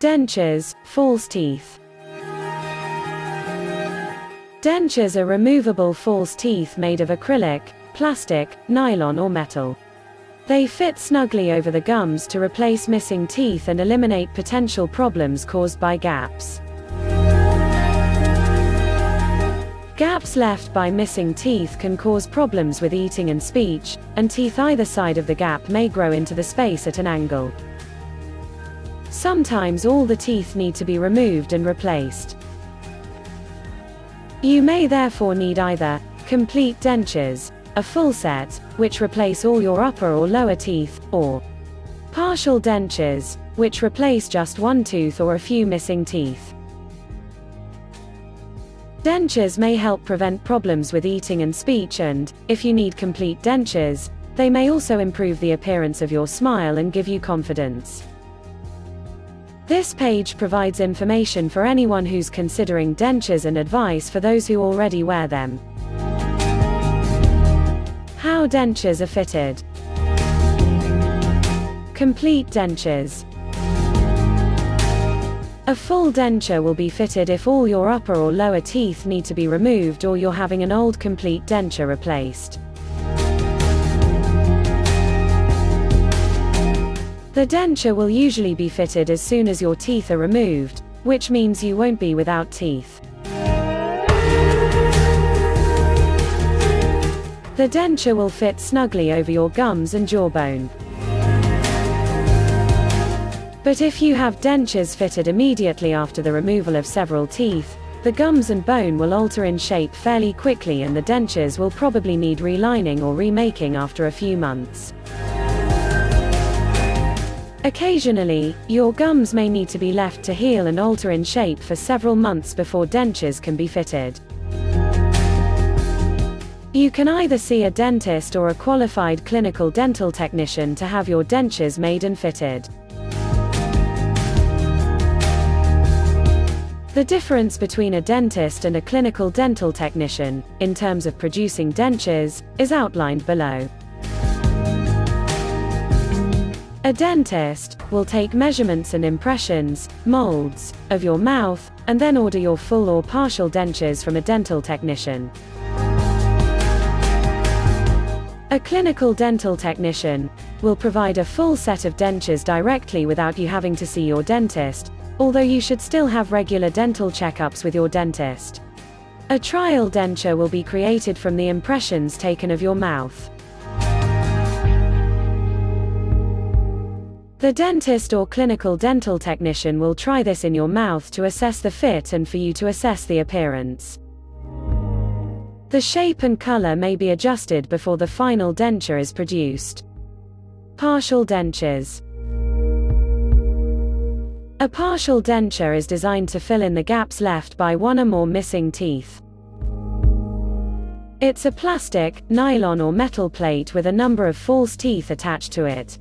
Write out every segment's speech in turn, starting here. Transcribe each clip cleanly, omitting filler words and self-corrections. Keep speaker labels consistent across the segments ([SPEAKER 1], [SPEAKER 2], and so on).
[SPEAKER 1] Dentures, false teeth. Dentures are removable false teeth made of acrylic, plastic, nylon or metal. They fit snugly over the gums to replace missing teeth and eliminate potential problems caused by gaps. Gaps left by missing teeth can cause problems with eating and speech, and teeth either side of the gap may grow into the space at an angle. Sometimes all the teeth need to be removed and replaced. You may therefore need either complete dentures, a full set, which replace all your upper or lower teeth, or partial dentures, which replace just one tooth or a few missing teeth. Dentures may help prevent problems with eating and speech, and, if you need complete dentures, they may also improve the appearance of your smile and give you confidence. This page provides information for anyone who's considering dentures and advice for those who already wear them. How dentures are fitted. Complete dentures. A full denture will be fitted if all your upper or lower teeth need to be removed or you're having an old complete denture replaced. The denture will usually be fitted as soon as your teeth are removed, which means you won't be without teeth. The denture will fit snugly over your gums and jawbone. But if you have dentures fitted immediately after the removal of several teeth, the gums and bone will alter in shape fairly quickly and the dentures will probably need relining or remaking after a few months. Occasionally, your gums may need to be left to heal and alter in shape for several months before dentures can be fitted. You can either see a dentist or a qualified clinical dental technician to have your dentures made and fitted. The difference between a dentist and a clinical dental technician, in terms of producing dentures, is outlined below. A dentist will take measurements and impressions, molds, of your mouth, and then order your full or partial dentures from a dental technician. A clinical dental technician will provide a full set of dentures directly without you having to see your dentist, although you should still have regular dental checkups with your dentist. A trial denture will be created from the impressions taken of your mouth. The dentist or clinical dental technician will try this in your mouth to assess the fit and for you to assess the appearance. The shape and color may be adjusted before the final denture is produced. Partial dentures. A partial denture is designed to fill in the gaps left by one or more missing teeth. It's a plastic, nylon or metal plate with a number of false teeth attached to it.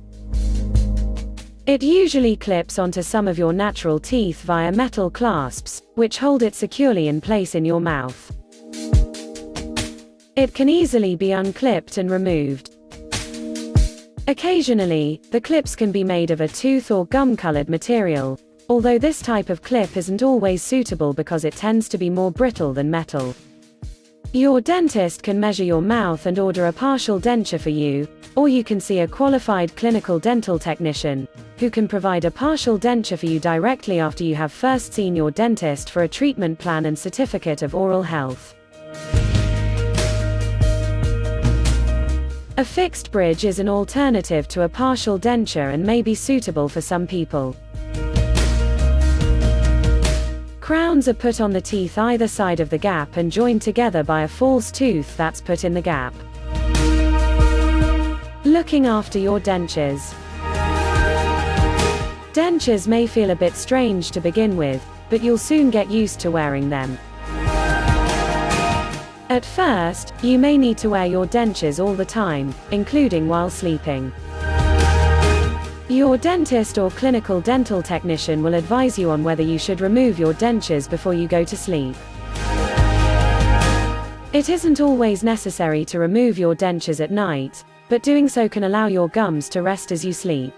[SPEAKER 1] It usually clips onto some of your natural teeth via metal clasps, which hold it securely in place in your mouth. It can easily be unclipped and removed. Occasionally, the clips can be made of a tooth or gum-colored material, although this type of clip isn't always suitable because it tends to be more brittle than metal. Your dentist can measure your mouth and order a partial denture for you, or you can see a qualified clinical dental technician, who can provide a partial denture for you directly after you have first seen your dentist for a treatment plan and certificate of oral health. A fixed bridge is an alternative to a partial denture and may be suitable for some people. Crowns are put on the teeth either side of the gap and joined together by a false tooth that's put in the gap. Looking after your dentures. Dentures may feel a bit strange to begin with, but you'll soon get used to wearing them. At first, you may need to wear your dentures all the time, including while sleeping. Your dentist or clinical dental technician will advise you on whether you should remove your dentures before you go to sleep. It isn't always necessary to remove your dentures at night, but doing so can allow your gums to rest as you sleep.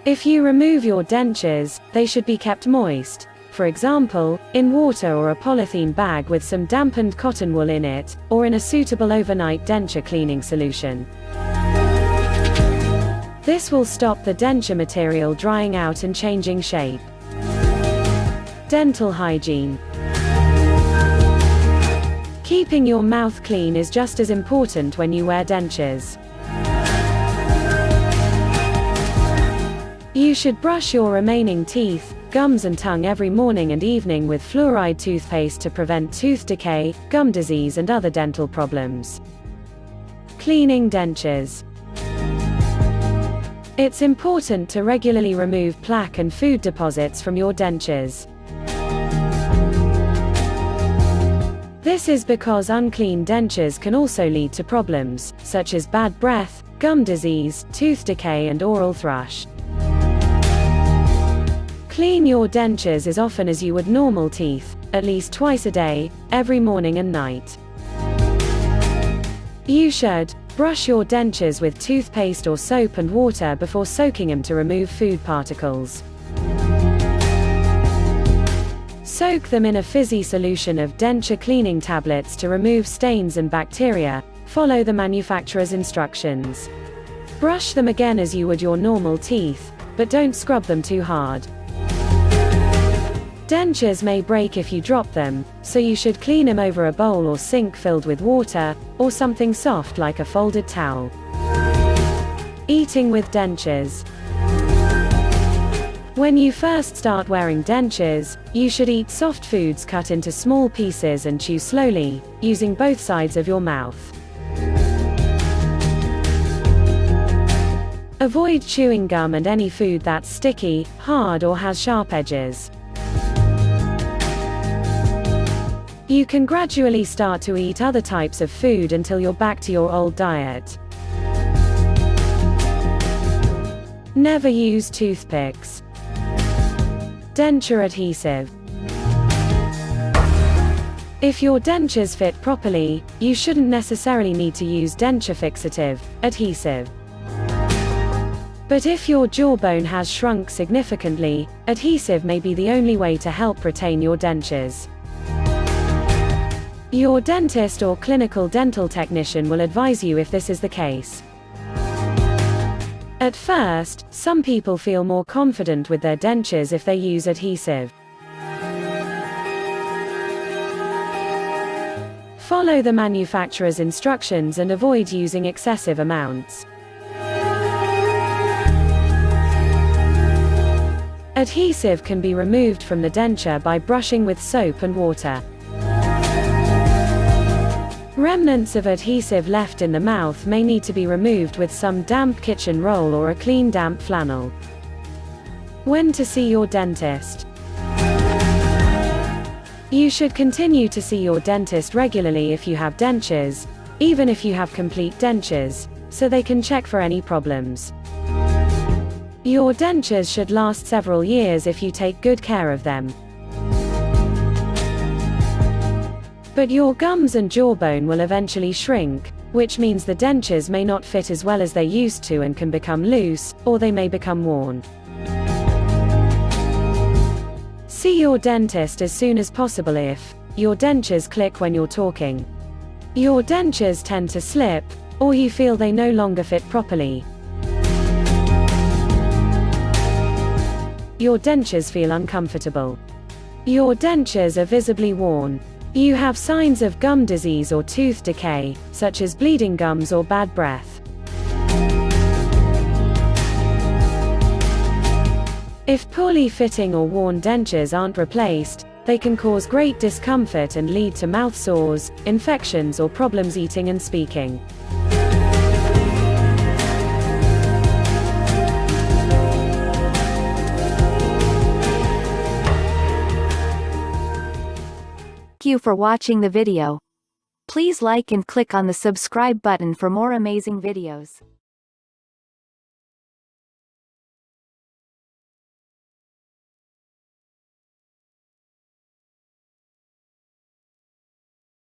[SPEAKER 1] If you remove your dentures, they should be kept moist. For example, in water or a polythene bag with some dampened cotton wool in it, or in a suitable overnight denture cleaning solution. This will stop the denture material drying out and changing shape. Dental hygiene. Keeping your mouth clean is just as important when you wear dentures. You should brush your remaining teeth, gums and tongue every morning and evening with fluoride toothpaste to prevent tooth decay, gum disease and other dental problems. Cleaning dentures. It's important to regularly remove plaque and food deposits from your dentures. This is because unclean dentures can also lead to problems, such as bad breath, gum disease, tooth decay and oral thrush. Clean your dentures as often as you would normal teeth, at least twice a day, every morning and night. You should brush your dentures with toothpaste or soap and water before soaking them to remove food particles. Soak them in a fizzy solution of denture cleaning tablets to remove stains and bacteria. Follow the manufacturer's instructions. Brush them again as you would your normal teeth, but don't scrub them too hard. Dentures may break if you drop them, so you should clean them over a bowl or sink filled with water, or something soft like a folded towel. Eating with dentures. When you first start wearing dentures, you should eat soft foods cut into small pieces and chew slowly, using both sides of your mouth. Avoid chewing gum and any food that's sticky, hard or has sharp edges. You can gradually start to eat other types of food until you're back to your old diet. Never use toothpicks. Denture adhesive. If your dentures fit properly, you shouldn't necessarily need to use denture fixative, adhesive. But if your jawbone has shrunk significantly, adhesive may be the only way to help retain your dentures. Your dentist or clinical dental technician will advise you if this is the case. At first, some people feel more confident with their dentures if they use adhesive. Follow the manufacturer's instructions and avoid using excessive amounts. Adhesive can be removed from the denture by brushing with soap and water. Remnants of adhesive left in the mouth may need to be removed with some damp kitchen roll or a clean damp flannel. When to see your dentist. You should continue to see your dentist regularly if you have dentures, even if you have complete dentures, so they can check for any problems. Your dentures should last several years if you take good care of them. But your gums and jawbone will eventually shrink, which means the dentures may not fit as well as they used to and can become loose, or they may become worn. See your dentist as soon as possible if your dentures click when you're talking, your dentures tend to slip, or you feel they no longer fit properly, your dentures feel uncomfortable, your dentures are visibly worn, you have signs of gum disease or tooth decay, such as bleeding gums or bad breath. If poorly fitting or worn dentures aren't replaced, they can cause great discomfort and lead to mouth sores, infections or problems eating and speaking.
[SPEAKER 2] Thank you for watching the video. Please like and click on the subscribe button for more amazing videos.